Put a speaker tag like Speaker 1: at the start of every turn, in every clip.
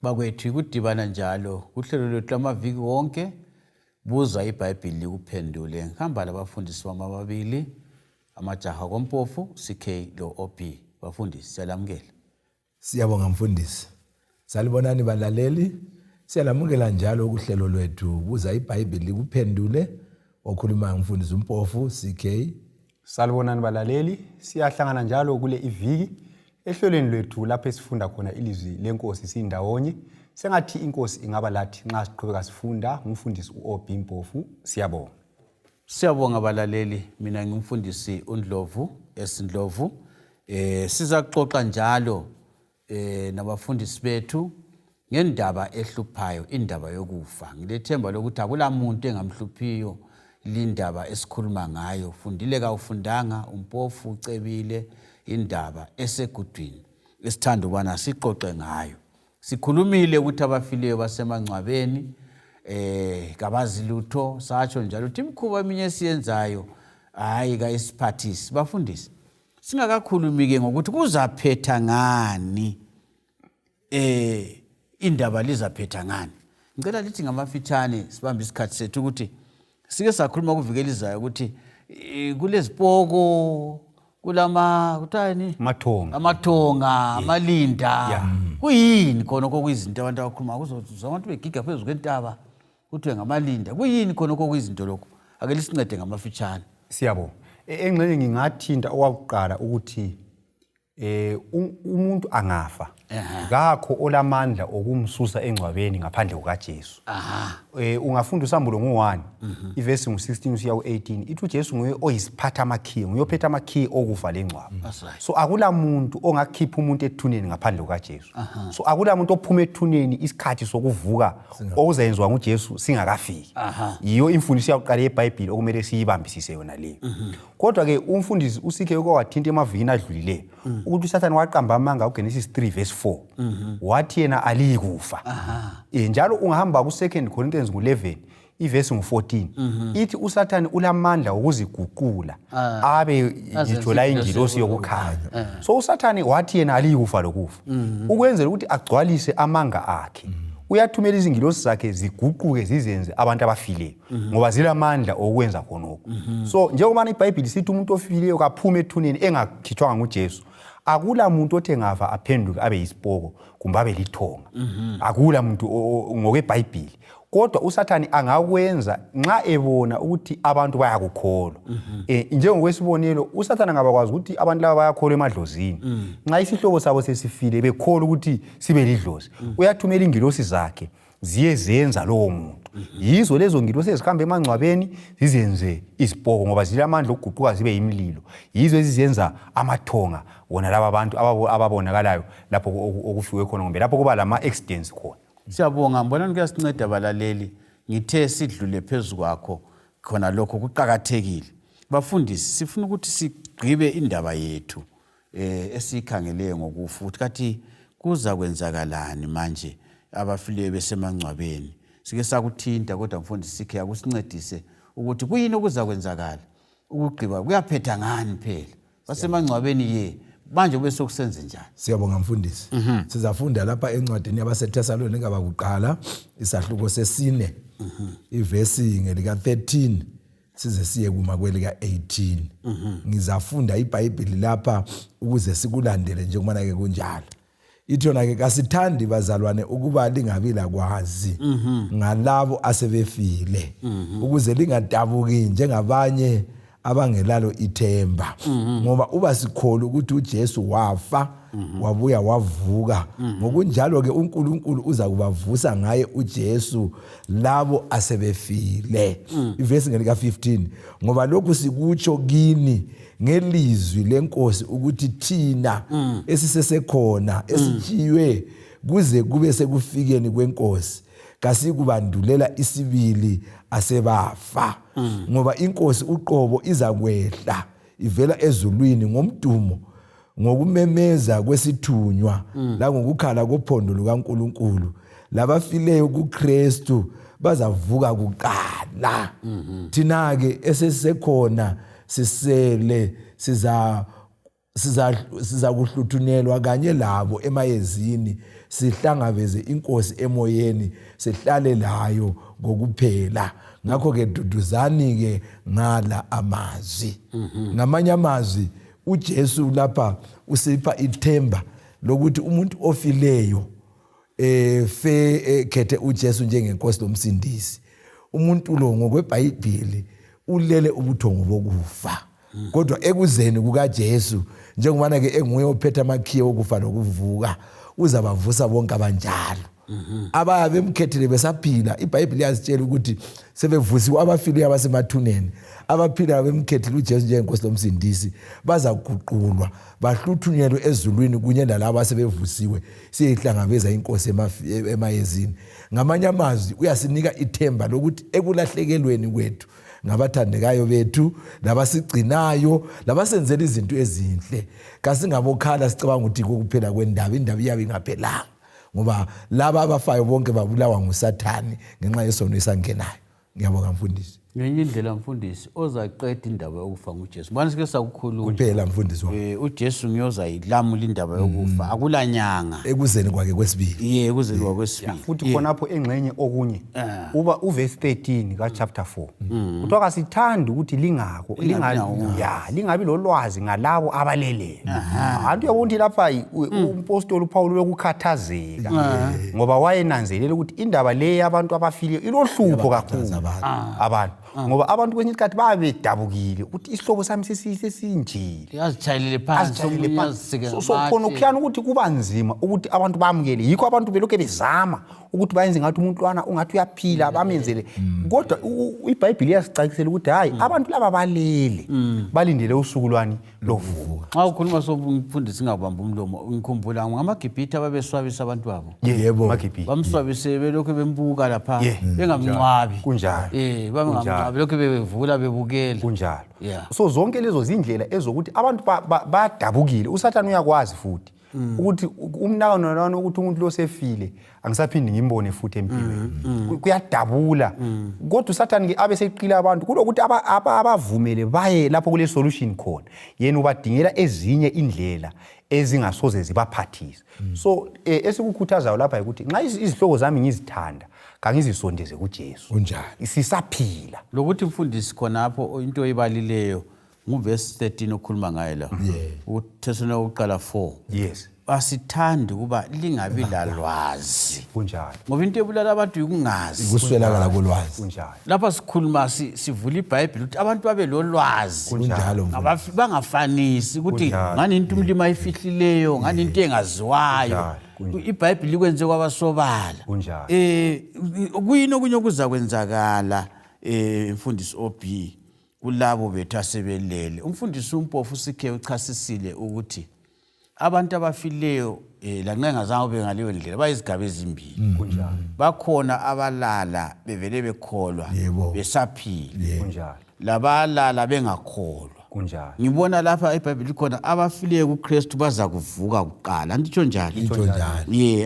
Speaker 1: bakwethu kudibana njalo kuhlelo lwethu lamaviki wonke buza iBhayibhili likuphendule. Ngihamba labafundisi bami ababili amajaha kompofu CK lo OP. Bafundisi siyalamukela.
Speaker 2: Siyabonga mfundisi. Salibonani balaleli. Siyalamukela njalo kuhlelo lwethu buza iBhayibhili likuphendule okhuluma ngumfundisi umpofu CK.
Speaker 3: Salibonani balaleli. Siyahlangana njalo kule iviki ehlelweni lwethu lapho esifunda khona ilizwi lenkosi sindawonye. Sengathi inkosi ingaba lathi nxa siqhubeka sifunda ngumfundisi uOB Mpofu. Siyabonga.
Speaker 1: Siyabonga balaleli. Mina ngumfundisi uNdlovu esindlovu. Sizaxoxa njalo nabafundisi bethu ngendaba ehluphayo, indaba yokufa. Ngilethemba lokuthi akulamuntu engamhluphiyo lindaba esikhuluma ngayo. Fundile ka ufundanga, umpofu ucebile indaba esegudwini esithanda ubana sixoxe ngayo. Sikhulumile ukuthi abafileyo basemangcwabeni kabazi lutho, satsho njalo ukuthi imikhuba eminye siyenzayo hayi ka isiphathisi. Bafundisi, singakakhulumi-ke ngokuthi kuzaphetha ngani, indaba lizaphetha ngani. Ngicela lithi ngamafitshane sibambe isikhathi sethu ukuthi sike sakhuluma kuvikela izayo ukuthi kulezipoko kuthani amathonga amalinda kuyini khona kokuyizinto abantu abakhuluma kuzozwa abantu begiga phezulu kwentaba kuthiwe ngamalinda. Kuyini khona kokuyizinto lokho? Ake lisincede ngamafitshane.
Speaker 3: Siyabonga. Engxenye ngingathinta okwakuqala ukuthi umuntu angafa ngakho olamandla okumsusa engcwabeni ngaphandle kukaJesu. Ungafunda usambulo ngo-1 ivesi ngu-16 usiya ku-18 ithi uJesu nguye oyisiphatha amakhiye, nguye ophethe amakhiye okufa lengcwaba. So akula muntu ongakhipha umuntu ethuneni ngaphandle kukaJesu. So akula muntu ophuma ethuneni isikhathi sokuvuka okuzayenziwa nguJesu singakafiki. Yiyo imfundiso yakuqala yeBhayibhili okumele siyibambisise yona leyo. Kodwa ke umfundisi uSike okwathinta emavikini adlulileyo ukuthi uSathane waqamba amanga uGenesis 3 verse 4 wathi yena alikufa. Njalo ungahamba ku2 Corinthians 11 ivesi ngu-14 ithi uSathane ulamandla okuziguqula abe ngitsho la ingilosi yokukhanya. So uSathane wathi yena alikufa lokufa ukwenzela ukuthi agcwalise amanga akhe. Uyathumela izingilosi zakhe ziguquke zizenze abantu abafileyo ngoba zilamandla okwenza khonokho. So njengoba iBhayibhili sithi umuntu ofileyo kaphume ethuneni engakhithwanga nguJesu, akula muntu othe ngafa aphenduke abe yisipoko kumbe abe lithonga. Akula muntu ngokweBhayibhili. Kodwa uSathane angakwenza nxa ebona ukuthi abantu bayakukholwa. Njengokwesibonelo uSathane angabakwazi ukuthi abantu laba bayakholwa emadlozini. Nxa isihloko sabo sesifile bekholwa ukuthi sibe lidlozi, uyathumela ingilosi zakhe ziye zenza lowo muntu. Yizo lezo ngilosi ezikhamba emangcwabeni zizenze isipoko ngoba zilamandla okuguquka zibe imililo. Yizo ezizenza amathonga wona laba abantu ababonakalayo lapho okufiwe khona ngombe lapho kuba lama accidents khona.
Speaker 1: Siyabonga, mbona kuyasinceda balaleli. Ngithe sidlule phezulu kwakho khona lokho kuqhakathekile. Bafundisi, sifuna ukuthi sigqibe indaba yethu esikhangeleyo ngokufa. Kathi kuza kwenzakalani manje abafileyo besemangcwabeni? Sike sakuthinta kodwa mfundisi sikhe akusincedise ukuthi kuyini okuza kwenzakala. Ukugqiba kuyaphetha ngani phela? Basemangcwabeni manje kube sokusenze njani?
Speaker 2: Siyabonga mfundisi. Sizafunda lapha encwadini yabaseThesalonika bakuqala isahluko sesine ivesi ngelika 13 size siye kuma kwelika 18. Ngizafunda iBhayibhili lapha ukuze sikulandele njengoba ke kunjalo. Ithona ke kasithandi bazalwane ukuba lingabi lakwazi ngalabo asebefile ukuze lingadabuki njengabanye abangelalo ithemba. Ngoba uba sikholwa ukuthi uJesu wafa wabuya wavuka, ngokunjalo ke uNkulunkulu uza kubavusa ngaye uJesu labo asebefile. Ivesi ngelika 15 ngoba lokhu sikutsho kini ngelizwi lenkosi ukuthi thina esisesekhona esitshiywe kuze kube sekufikeni kwenkosi kasikubandulela isibili asebafa. Ngoba inkosi uqobo izakwehla ivela ezulwini ngomdumo ngokumemeza kwesithunywa la ngokukhala kophondo lukaNkulunkulu. Labafileyo kuKristu bazavuka kuqala. Thina ke esesisekhona sisele siza kuhluthunelwa kanye labo emayezini sihlangabeze inkosi emoyeni sihlale layo ngokuphela. Ngakho ke duduzani ke ngala amazwi. Ngamanye amazwi uJesu lapha usipha ithemba lokuthi umuntu ofileyo khethe uJesu njengenkosi lomsindisi. Umuntu lo ngokweBhayibheli ulele ubuthongo bokufa. Kodwa ekuzeni kukaJesu njengobana ke enguye ophethe amakhiye okufa lokuvuka uzabavusa bonke abanjalo. Ababe bemkhethile besaphila. iBhayibheli yazitshela ukuthi sebevusiwe abafileyo abasemathuneni. Abaphila bemkhethile uJesu njengenkosi lomsindisi bazaguqulwa bahluthunyelwe ezulwini kunye nalabo asebevusiwe siyihlangabeza inkosi emayezini. Ngamanye amazwi uyasinika ithemba lokuthi ekulahlekelweni kwethu ngabathandekayo bethu labasigcinayo labasenzela izinto ezinhle kasingabokhala sicabanga ukuthi kuphela kwendaba indaba iyabe ingaphelanga ngoba laba abafayo bonke babulawa nguSathani ngenxa yesono esangenayo. Ngiyabonga mfundisi.
Speaker 1: Ngenye indlela mfundisi ozaqeda indaba yokufa nguJesu. Manje sike sakukhuluma.
Speaker 2: Kuphela mfundisi wami.
Speaker 1: uJesu ngiyoza yilamula indaba yokufa. Akulanyanga.
Speaker 2: Ekuzeni kwake kwesibili.
Speaker 1: Ekuzeni kwake kwesibili.
Speaker 3: Futhi khonapho engxenye okunye uba uverse 13 ka chapter 4. Kuthiwa kasithandi ukuthi lingabi lolwazi ngalabo abaleleyo. Abantu yabonke lapha umpostoli uPaul lokukhathazeka ngoba wayenanzelela ukuthi indaba le yabantu abafileyo ilohlupho kakhulu abantu. Ngoba abantu kwesinye isikhathi babedabukile ukuthi isihlobo sami sesinjile
Speaker 1: yazitshayelele phansi
Speaker 3: so khona ukuyana ukuthi kuba nzima ukuthi abantu bamukele. Yikho abantu belokho bezama ukuthi bayenze ngathi umuntu lwana ungathi uyaphila bamenzele. Kodwa iBhayibheli yasicakisela ukuthi hayi abantu laba balele balindele usuku lwani lovuka.
Speaker 1: Xa ukhuluma somfundisi ngabamba umlomo ngikhumbula ngamaGibhithe ababeswabisa abantu babo.
Speaker 3: Yebo
Speaker 1: bamswabise belokho bembuka lapha bengamncwabi
Speaker 3: kunjalo.
Speaker 1: Bangamncwabi belokho bevula bebukela
Speaker 3: kunjalo. So zonke lezo zindlela ezokuthi abantu badabukile. uSathane uyakwazi futhi ukuthi umnakano nalana ukuthi umuntu lo sefile angisaphindi ngimbone futhi empilweni. Kuyadabula. Kodwa uSathane ke abe seqila abantu kulokuthi abavumele baye lapho kule solution khona. Yena ubadingela ezinye indlela ezingasoze zibaphathise. So esikukhuthazayo lapha ukuthi nxa izihlobo zami ngizithanda kangizisondeze kuJesu.
Speaker 2: Kunjalo.
Speaker 3: Sisaphila.
Speaker 1: Lokuthi mfundisi khonapho into ebalileyo nguverse 13 okhuluma ngayo la. uThesalonika oqala 4.
Speaker 3: Yes.
Speaker 1: Asithandi kuba lingabi lalwazi.
Speaker 3: Kunjalo.
Speaker 1: Ngoba into ebulala abantu ukungazi.
Speaker 2: Kuswelakala kolwazi.
Speaker 3: Kunjalo.
Speaker 1: Lapha sikhuluma sivula iBhayibheli ukuthi abantu babe lolwazi.
Speaker 2: Kunjalo.
Speaker 1: Bangafanisi ukuthi ngani into umlimi ayifihlileyo ngani into engaziwayo. iBhayibheli ikwenze kwabasobala.
Speaker 3: Kunjalo.
Speaker 1: Kuyini okunye okuza kwenzakala mfundisi OB kulabo bethu asebelele. Umfundisi uMpofu sikhe uchasisile ukuthi abantu abafileyo lancenga zango bengaleyo ndlela bayizigaba ezimbili.
Speaker 3: Kunjalo.
Speaker 1: Bakhona abalala bevele bekholwa besaphila.
Speaker 3: Kunjalo.
Speaker 1: Labalala bengakholwa.
Speaker 3: Kunjalo.
Speaker 1: Ngibona lapha eBhayibheli khona abafileyo kuKristu baza kuvuka kuqala. Nditsho njalo.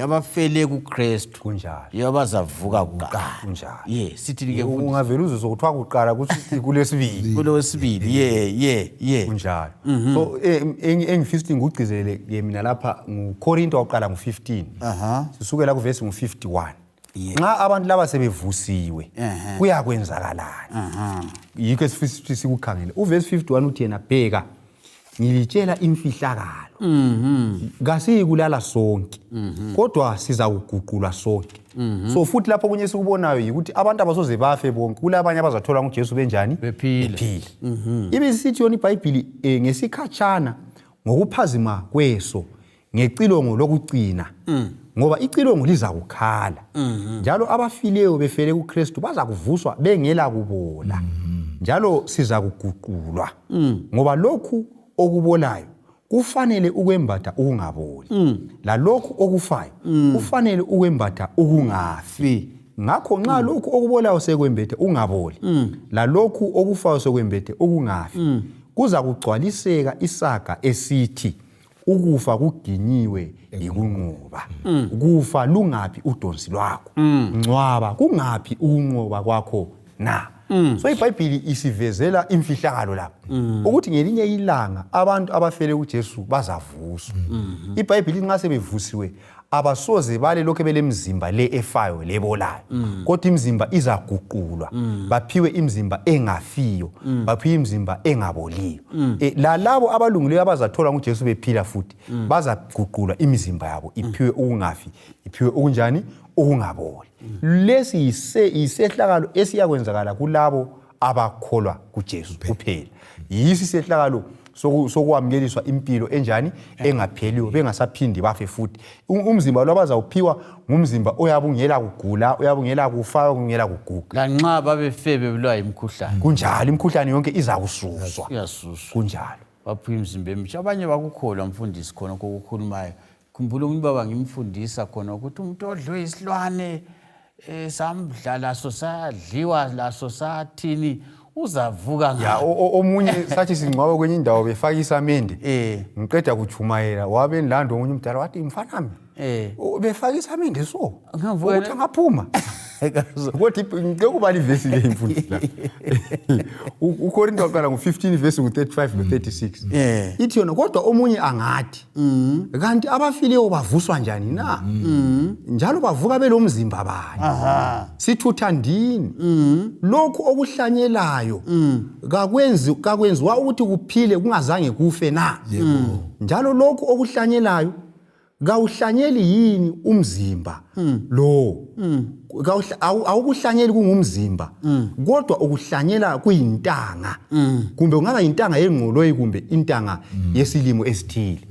Speaker 1: Abafele kuKristu.
Speaker 3: Kunjalo.
Speaker 1: Bazavuka kuqala.
Speaker 3: Kunjalo.
Speaker 1: Sithi ke
Speaker 3: ungavela uzokuthiwa kuqala kuthi kulesibili.
Speaker 1: Kulesibili.
Speaker 3: Kunjalo. So engifisting ngugcizelele mina lapha nguKorinto oqala ngo15. Sisukela kuverse ngu51. Nxa abantu laba sebevusiwe kuyakwenzakalana. Yikho esifisa sikukhangele. Uverse 51 uthi yena bheka ngilitshela imfihlakalo. Ngasiyikulala sonke. Kodwa siza kuguqulwa sonke. So futhi lapho kunye sikubonayo yikuthi abantu abasoze bafe bonke kulabanye abazathola nguJesu benjani bephila. Ibisithi yona iBhayibheli ngesikhatshana ngokuphazima kweso ngecilongo lokugcina. Ngoba icilongo liza kukhala. Njalo abafileyo befele kuKristu baza kuvuswa bengela kubola. Njalo siza kuguqulwa. Ngoba lokhu okubolayo kufanele ukwembatha ukungaboli. La lokhu okufayo kufanele ukwembatha ukungafi. Ngakho nxa lokhu okubolayo sekwembethe ungaboli. La lokhu okufayo sekwembethe ukungafi. Kuza kugcwaliseka isaga esithi ukufa kuginyiwe ikunqoba. Kufa lungaphi udonsi lwakho. Ngcwaba kungaphi ukunqoba kwakho na. So iBhayibheli isivezela imfihlakalo lapha ukuthi ngelinye ilanga abantu abafele uJesu bazavuswa. iBhayibheli nxa sebevusiwe abasoze bale lokho belemzimba le efayo lebolayo, kodwa imizimba izaguqulwa baphiwe imizimba engafiyo, baphiwe imizimba engaboliyo. Lalabo abalungileyo abazathola uJesu bephila futhi bazaguqulwa imizimba yabo iphiwe ukungafi, iphiwe okunjani, okungaboli. Lesi isehlakalo esiyakwenzakala kulabo abakholwa kuJesu kuphela. Yisi isehlakalo sokuamkeliswa impilo enjani, engapheliyo, bengasaphindi bafe futhi. Umzimba lo abazawuphiwa ngumzimba oyabungela kugula, oyabungela kufa, oyabungela kuguga.
Speaker 1: Lanxa babefe bebulawa imikhuhlane.
Speaker 3: Kunjalo imikhuhlane yonke izakususwa.
Speaker 1: Iyasuswa.
Speaker 3: Kunjalo.
Speaker 1: Baphiwa imizimba emisha. Abanye bakukholwa mfundisi khona kokukhulumayo. Khumbula umuntu baba ngimfundisa khona ukuthi umuntu odliwe isilwane samdla laso sadliwa laso sathini uzavuka ngayo.
Speaker 3: Ya omunye sathi singcwabe kwenye indawo befaka isamende. Ngiqeda kuchumayela wabe ndlando omunye umdala wathi mfanami. Befaka isamende so. Ukuthi ngaphuma. Ukuthi ngeke kuba livesi le imfundisi la. uKorinto waqala ngo15 verse ngo35 no36. Ithi yona kodwa omunye angathi kanti abafileyo bavuswa njani na? Njalo bavuka belomzimba bani? Sithutha ndini. Lokhu okuhlanyelayo kakwenziwa ukuthi kuphile kungazange kufe na? Njalo lokhu okuhlanyelayo kawuhlanyeli yini umzimba lo? Awukuhlanyeli kungumzimba, kodwa ukuhlanyela kuyintanga. Kumbe ungaba intanga yengqoloyi kumbe intanga yesilimo esithile.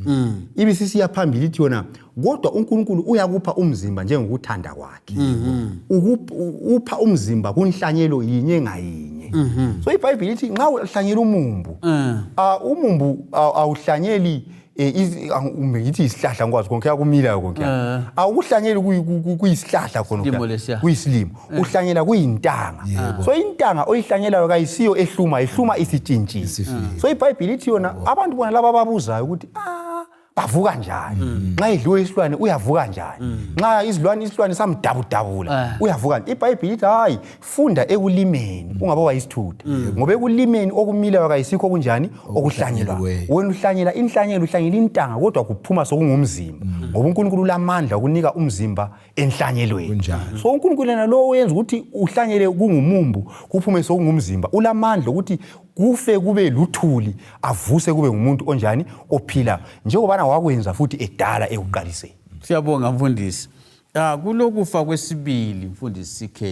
Speaker 3: Ibisisiya phambili ithi yona kodwa uNkulunkulu uyakupha umzimba njengokuthanda kwakhe. Upha umzimba kunhlanyelo yinye ngayinye. So iBhayibheli ithi nxa uhlanyela umumbu, umumbu awuhlanyeli ngithi isihlahla ngikwazi konke yakumila konke. Awukuhlanyeli kuyisihlahla khona kuyisilimo, uhlanyela kuyintanga. So intanga oyihlanyelayo kayisiyo ehluma isitshintshile. So iBhayibheli ithi yona abantu bona laba babuzayo ukuthi bavuka njani? Nxa idliwe isilwane uyavuka njani? Nxa isilwane samdabudabula uyavuka njani? iBhayibheli ithi hayi funda ekulimeni ungabe wayisithutha. Ngoba ekulimeni okumila kayisikho kunjani okuhlanyelwa. Wena uhlanyela inhlanyelo, uhlanyela intanga kodwa kuphuma sokungumzimba. Ngoba uNkulunkulu ulamandla ukunika umzimba enhlanyelweni. So uNkulunkulu yena lo wenza ukuthi uhlanyele kungumumbu kuphume sokungumzimba. Ulamandla ukuthi kufe kube luthuli avuse kube ngumuntu onjani ophila njengoba wakwenza futhi edala ekuqaliseni.
Speaker 1: Siyabonga mfundisi. Kulokufa kwesibili mfundisi CK.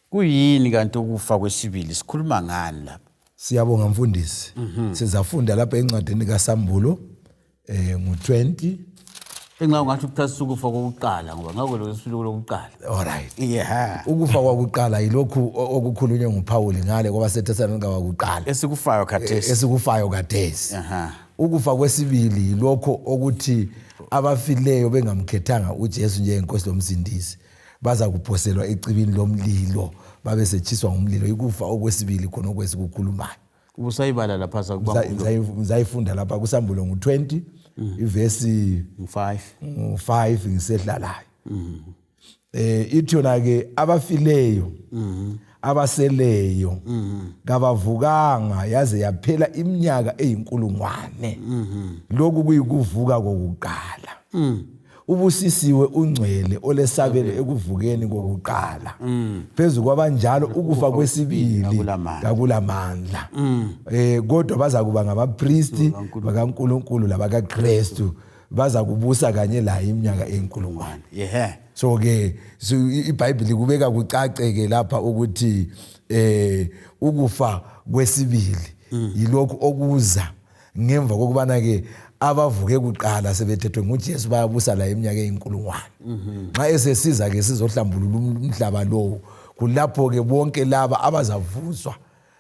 Speaker 1: Kuyini kanti ukufa kwesibili? Sikhuluma ngani lapha?
Speaker 2: Siyabonga mfundisi. Sizafunda lapha encwadini kaSambulo ngo20.
Speaker 1: Enxa ungathi ukuthasisa ukufa kokuqala ngoba ngakho lo sifilo lokuqala.
Speaker 2: Alright.
Speaker 1: Yeah.
Speaker 2: Ukufa kwakuqala yilokhu okukhulunywe nguPaul ngale ngoba seThesalonika kwakuqala.
Speaker 1: Esikufayo khathesi.
Speaker 2: Esikufayo khathesi. Ukufa kwesibili yilokho ukuthi abafileyo bengamkhethanga uJesu njengenkosi lomsindisi baza kuphoselwa ecibini lomlilo babe setshiswa ngumlilo. Ikufa okwesibili khona okwesikukhulumayo.
Speaker 1: Ubusayibala lapha sakubamba.
Speaker 2: Ngizayifunda lapha kuSambulo ngo20 ivesi 5 ngisedlalayo. Ithi yona ke abafileyo abaseleyo kabavukanga yaze yaphela iminyaka eyinkulungwane. Lokhu kuyikuvuka kokuqala. Ubusisiwe ungcwele olesabelo ekuvukeni kokuqala. Phezulu kwabanjalo ukufa kwesibili kakulamandla. Kodwa baza kuba ngabapristi bakaNkulunkulu labakaKristu baza kubusa kanye la iminyaka eyinkulungwane. So ke iBhayibheli kubeka kucace ke lapha ukuthi ukufa kwesibili yilokhu okuza ngemva kokubana ke abavuke kuqala sebethethwe nguJesu bayabusa la iminyaka eyinkulungwane. Nxa esesiza ke sizohlambulula umhlaba lo kulapho ke bonke laba abazavuzwa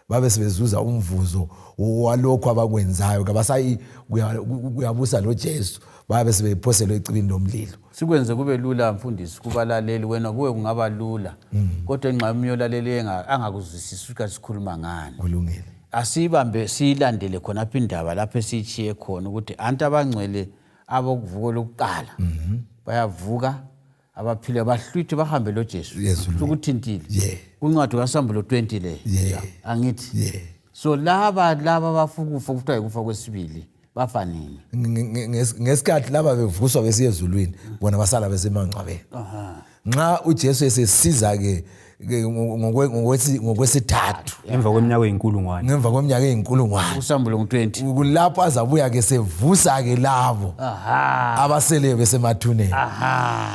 Speaker 2: babe sebezuza umvuzo walokho abakwenzayo kabasayi kuyabusa loJesu babe sebephoselwe ecibini lomlilo.
Speaker 1: Sikwenze kube lula mfundisi kubalaleli wena kuwe kungaba lula kodwa enxa umyolaleli angakuzwisisi ukuthi sikhuluma ngani.
Speaker 2: Kulungile.
Speaker 1: Asibambe silandele khona apha indaba lapho esichiye khona ukuthi anti abangcwele abokuvuka lokuqala bayavuka abaphile bahlwithe bahambe lo Jesu
Speaker 2: Ezulwini.
Speaker 1: ukuthintile
Speaker 2: Yeah.
Speaker 1: kuncwadi kaSambulo 20 le
Speaker 2: Yeah.
Speaker 1: angithi
Speaker 2: Yeah.
Speaker 1: so laba bafukufa kuthiwa ikufa kwesibili bafanini
Speaker 2: ngesikhathi laba bevuswa besiye ezulwini bona basala besemangcwabeni nxa uJesu esesiza ke ngokwesithathu
Speaker 3: emva kweminyaka eyinkulungwane
Speaker 2: ngemva kweminyaka eyinkulungwane
Speaker 1: uSambulo 20
Speaker 2: kulapho azabuya ke sevusa ke labo abasele besemathuneni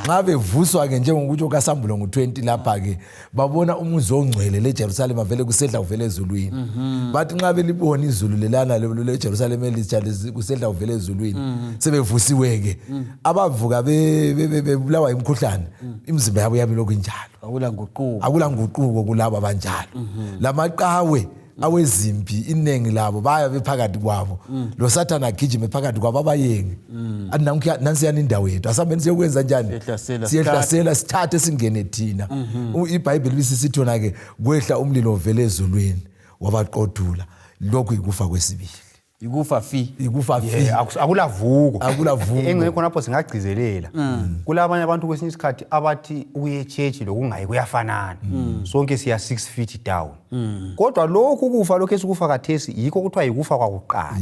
Speaker 2: nxa bevuswa ke njengokuthi okaSambulo 20 lapha ke babona umuzi ongcwele leJerusalema vele kusedla uvele ezulwini bathi nxa belibona izulu lelana leJerusalema elitsha kusedla uvele ezulwini sebevusiwe ke abavuka bebulawa imkhuhlane imizimba yabo yabilokhu injalo akula nguquko kulabo abanjalo lamaqhawe awezimpi inengi labo baya bephakathi kwabo lo Satan agijime phakathi kwabo abayengi nansi yani indawo yethu asambeni siyokwenza njani siyehlasela sithathe singene thina iBhayibheli lisisithi wona ke kwehla umlilo ovele ezulwini wabaqothula lokhu ikufa kwesibili
Speaker 1: ikufa fi
Speaker 3: akulavuko
Speaker 2: engekho
Speaker 3: lapho singagcizelela kulabanye abantu kwesinye isikhathi abathi uye church lokungayi kuyafanana sonke siya 6 feet down kodwa lokhu kufa lokho esikufa kathesi yikho kuthiwa yikufa kwakuqala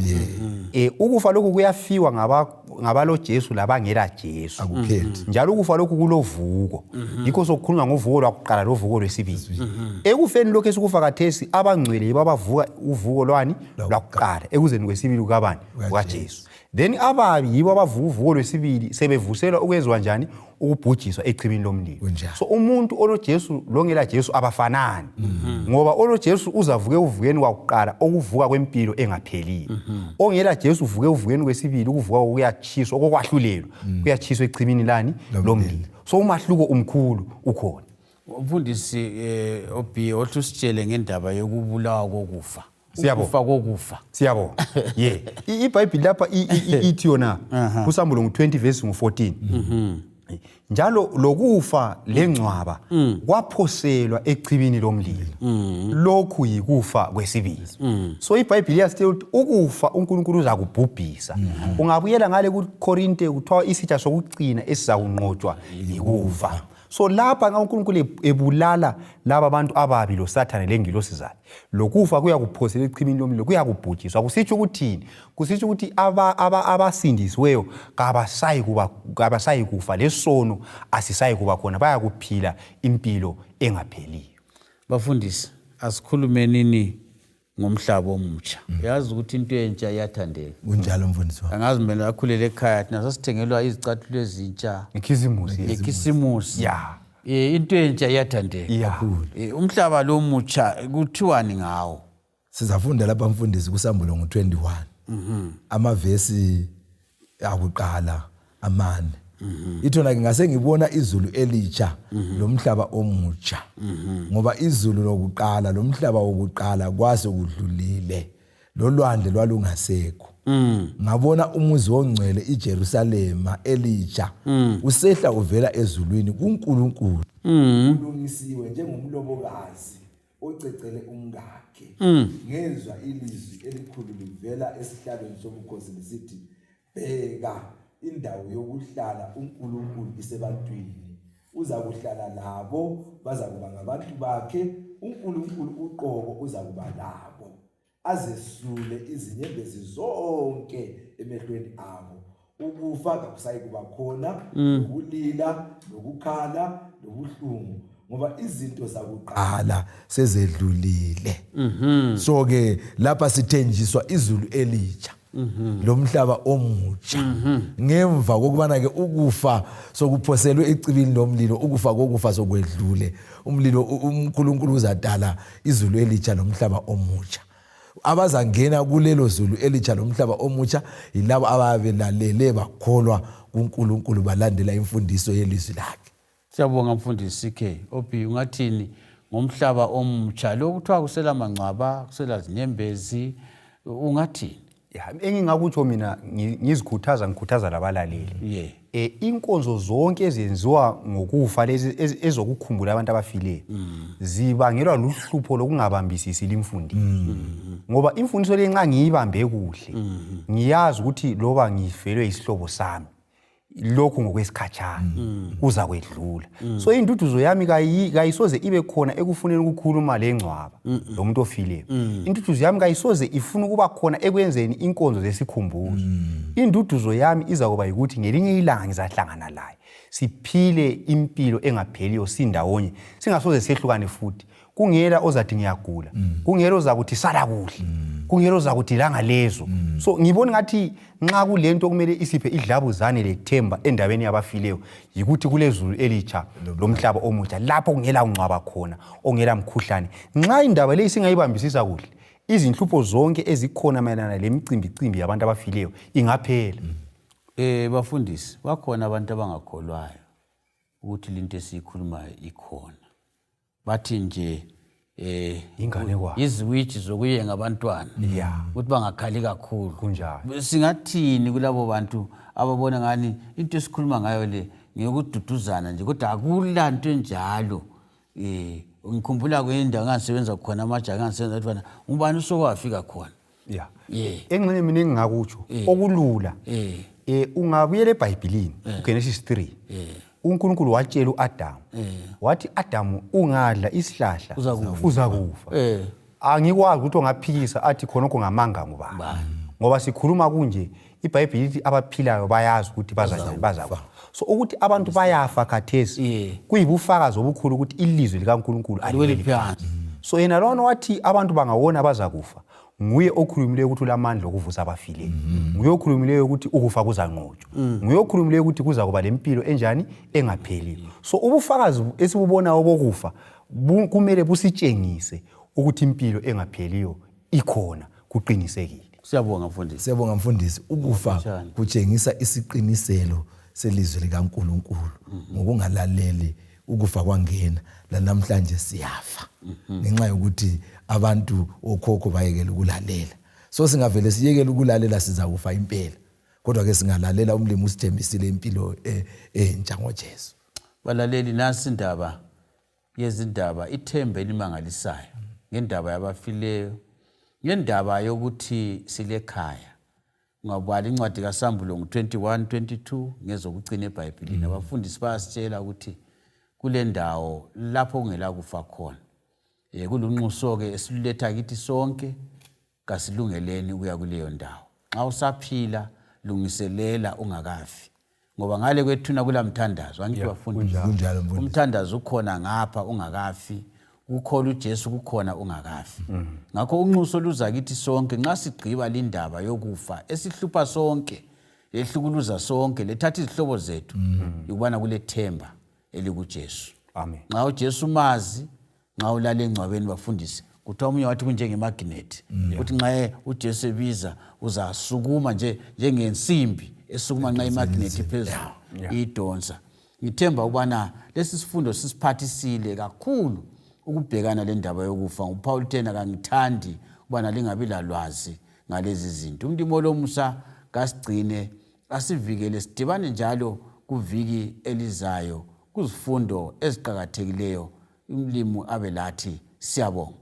Speaker 3: ukufa lokhu kuyafiwa ngabalo Jesu labangela Jesu njalo ukufa lokhu kulovuko yikho sokukhulunywa ngovuko lwakuqala lovuko lwesibili ekufeni lokho esikufa kathesi abangcwele babavuka uvuko lwani lwakuqala ekuzeni kwesibili ukabani kwaJesu then ababi yibo abavuka uvuko lwesibili sebevuselwa ukwenziwa njani ukubhujiswa echibini lomlilo so umuntu oloJesu longela Jesu abafanani ngoba oloJesu uzavuke uvukeni kwakuqala okuvuka kwempilo engapheliyo ongela Jesu uvuke uvukeni kwesibili ukuvuka kuyachiswa okwahlulelwa kuyachiswa echibini lani lomlilo so umahluko umkhulu ukhona
Speaker 1: umfundisi obi othi usitshele ngendaba yokubulawa kokufa
Speaker 3: siyabona iBhayibheli lapha ithi yona kuSambulo 20 verse 14 njalo lokufa lengcwaba kwaphoselwa echibini lomlilo lokhu yikufa kwesibili so iBhayibheli yasitshela ukuthi ukufa uNkulunkulu uzakubhubhisa ungabuyela ngale kuKorinte kuthiwa isitsha sokucina esizakunqotshwa yikufa so lapha uNkulunkulu ebulala laba abantu ababi lo Satan lengilosi zakhe lokufa kuyakuphosela echibini lomlilo kuyakubhujiswa kusitsho ukuthini kusitsho ukuthi abasindisiweyo kabasayi kufa lesono asisayi kuba khona bayakuphila impilo engapheliyo
Speaker 1: bafundisi asikhulumenini ngomhlaba omutsha yazi ukuthi into entsha iyathandeka
Speaker 2: kunjalo mfundisi wami
Speaker 1: angazi mina akhulele ekhaya thina sasithengelwa izicathulo ezintsha ekhisimusi into entsha iyathandeka umhlaba lo mutsha kuthiwani ngawo
Speaker 2: sizafunda lapha mfundisi kuSambulo 21 amavesi akuqala amane ithona ngase ngibona izulu elitsha lomhlaba omutsha ngoba izulu lokuqala lomhlaba wokuqala kwase kudlulile lolwandle lwalungasekho ngabona umuzi ongcwele iJerusalema elitsha usehla uvela ezulwini kuNkulunkulu ulungisiwe njengomlobokazi ocecele umkakhe ngezwa ilizwi elikhulu livela esihlalweni sobukhosi lisithi bheka indawo yokuhlala uNkulunkulu isebantwini uzakuhlala labo bazakuba ngabantu bakhe uNkulunkulu uqobo uzakuba labo azesule izinyembezi zonke emehlweni abo ukufa akusayi kuba khona ukulila nokukhala nobuhlungu ngoba izinto zakuqala sezedlulile so ke lapha sithenjiswa izulu elitsha lomhlaba omutsha ngemva kokubana ke ukufa sokuphoselwe ecibini lomlilo ukufa kokufa sokwedlule umlilo uNkulunkulu uzadala izulu elitsha lomhlaba omutsha abazangena kulelo zulu elitsha lomhlaba omutsha yilabo ababelalele bakholwa kuNkulunkulu balandela imfundiso yelizwi lakhe
Speaker 1: siyabonga mfundisi ke obi ungathini ngomhlaba omutsha lokuthiwa kusela mangcwaba kusela zinyembezi ungathini
Speaker 3: engingakutsho mina ngikhuthaza labalaleli inkonzo zonke ezenziwa ngokufa lezi ezokukhumbula abantu abafileyo zibangelwa luhlupho lokungabambisisi limfundiso ngoba imfundiso lenxa ngiyibambe kuhle ngiyazi ukuthi loba ngifelwe isihlobo sami lokhu ngokwesikhatshana uza kwedlula. So induduzo yami kayisoze ibe khona ekufuneni ukukhuluma lengcwaba lo muntu ofileyo. Induduzo yami kayisoze ifuna ukuba khona ekwenzeni inkonzo zesikhumbuzo. Induduzo yami iza kuba ukuthi ngelinye ilanga ngizahlangana laye siphile impilo engapheliyo sindawonye singasoze sehlukane futhi. Kungela ozathi ngiyagula, kungela ozakuthi sala kuhle, kungela ozakuthi langa lezo. So ngibona ngathi nxa kulento kumele isiphe idlabuzane lethemba endabeni yabafileyo yikuthi kulezulu elitsha lomhlaba omutsha lapho kungela ungcwaba khona, ongela mkhuhlane. Nxa indaba le singayibambisisa kuhle, izinhlupho zonke ezikhona mayelana lemicimbi yabantu abafileyo ingaphela.
Speaker 1: Bafundisi, bakhona abantu abangakholwayo ukuthi into esiyikhulumayo ikhona. Bathi nje
Speaker 3: ingane kwa
Speaker 1: iziwithi zokuyenga abantwana ukuthi bangakhali kakhulu kunjalo. Singathini kulabo bantu ababona ngani into esikhuluma ngayo le ngiyokududuzana nje kodwa akulanto enjalo. Ngikhumbula kwenda ngasebenza khona amajaha ngasebenza ukuthi ubani usokwafika khona.
Speaker 3: Engxenye mina engingakutsho okulula ungabuyela eBhayibhelini uGenesis 3. uNkulunkulu watshela uAdam wathi Adamu ungadla isihlahla uzakufa. Angikwazi ukuthi ongaphikisa athi khonokho ngamanga ngubani. Ngoba sikhuluma kunje iBhayibheli lithi abaphilayo bayazi ukuthi bazakufa. So ukuthi abantu bayafa khathesi kuyibufakazi obukhulu ukuthi ilizwi likaNkulunkulu aliweli phansi. So yena lona wathi abantu bangawona bazakufa. Nguye okhulumileyo ukuthi ulamandla okuvusa abafileyo. Nguye okhulumileyo ukuthi ukufa kuzanqotshwa. Nguye okhulumileyo ukuthi kuza kuba lempilo enjani engapheli. So ubufakazi esibubona obokufa kumele busitshengise ukuthi impilo engapheliyo ikhona kuqinisekile.
Speaker 1: Siyabonga mfundisi.
Speaker 2: Siyabonga mfundisi. Ukufa kutshengisa isiqiniselo selizwi likaNkulunkulu. Ngokungalaleli ukufa kwangena namhlanje siyafa. Ngenxa yokuthi abantu okhokho bayekela ukulalela. So singavele siyekela ukulalela sizakufa impela. Kodwa ke singalalela umlimi usithembisile impilo entsha ngoJesu.
Speaker 1: Balaleli nasi indaba yezindaba ithembe elimangalisayo ngendaba yabafileyo. Ngendaba yokuthi silekhaya. Ngabala incwadi kaSambulo 21:22 ngezokugcina eBhayibhelini. Abafundisi bayasitshela ukuthi kule ndawo lapho kungela kufa khona. Kulunxuso ke esiletha kithi sonke kasilungeleni ukuya kuleyo ndawo. Nxa usaphila lungiselela ungakafi. Ngoba ngale kwethuna kulamthandazo angithi bafundisi. Umthandazo ukhona ngapha ungakafi. Ukholwa uJesu kukhona ungakafi. Ngakho unxuso luza kithi sonke nxa sigqiba lindaba yokufa esihlupha sonke, lehlukuluza sonke, lethatha izihlobo zethu ukubana kulethemba elikuJesu.
Speaker 3: Amen.
Speaker 1: Nxa uJesu mazi, nxa ulale engcwabeni bafundisi, kuthiwa umunye wathi kunjengemagnet. Uthi nxa uJesu ebiza uzasukuma njengensimbi esukuma nxa imagnet phezulu idonsa. Ngithemba ukubana lesi sifundo sisiphathisile kakhulu ukubhekana le ndaba yokufa. UPaul uthena kangithandi ukubana lingabi lalwazi ngalezi zinto. Umlimo lomusa kasigcine asivikele sidibane njalo kuviki elizayo kuzifundo eziqhakathekileyo. Umlimo abelathi siyabonga.